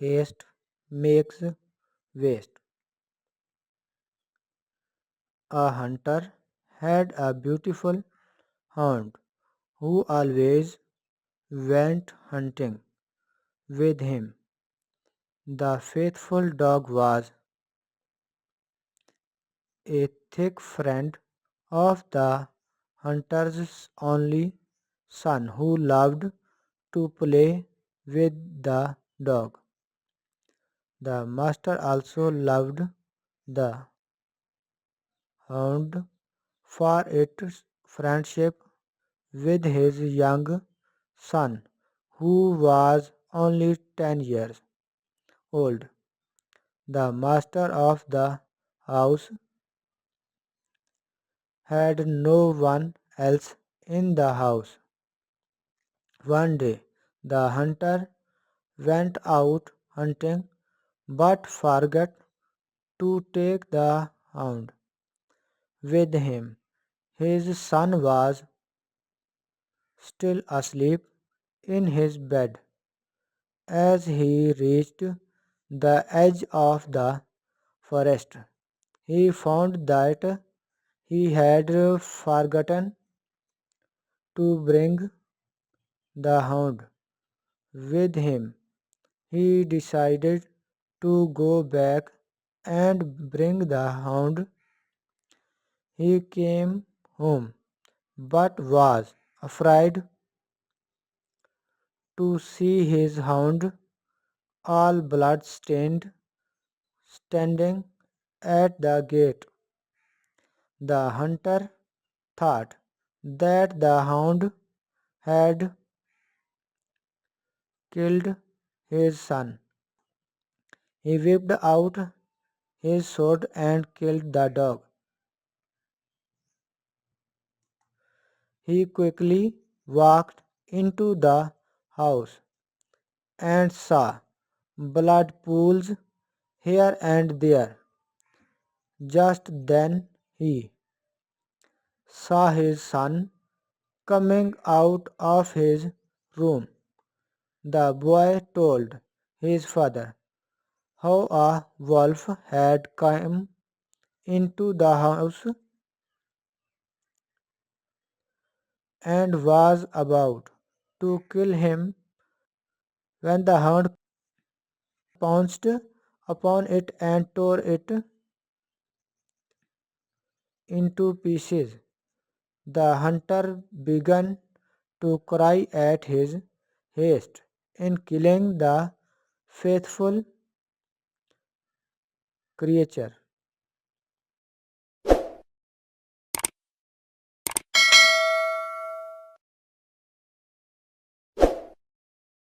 Haste makes waste. A hunter had a beautiful hound who always went hunting with him. The faithful dog was a thick friend of the hunter's only son who loved to play with the dog. The master also loved the hound for its friendship with his young son, who was only 10 years old. The master of the house had no one else in the house. One day the hunter went out hunting but forgot to take the hound with him. His son was still asleep in his bed. As he reached the edge of the forest, he found that he had forgotten to bring the hound with him. He decided to go back and bring the hound. He came home but was afraid to see his hound all blood-stained standing at the gate. The hunter thought that the hound had killed his son. He whipped out his sword and killed the dog. He quickly walked into the house and saw blood pools here and there. Just then he saw his son coming out of his room. The boy told his father how a wolf had come into the house and was about to kill him when the hound pounced upon it and tore it into pieces. The hunter began to cry at his haste in killing the faithful creature.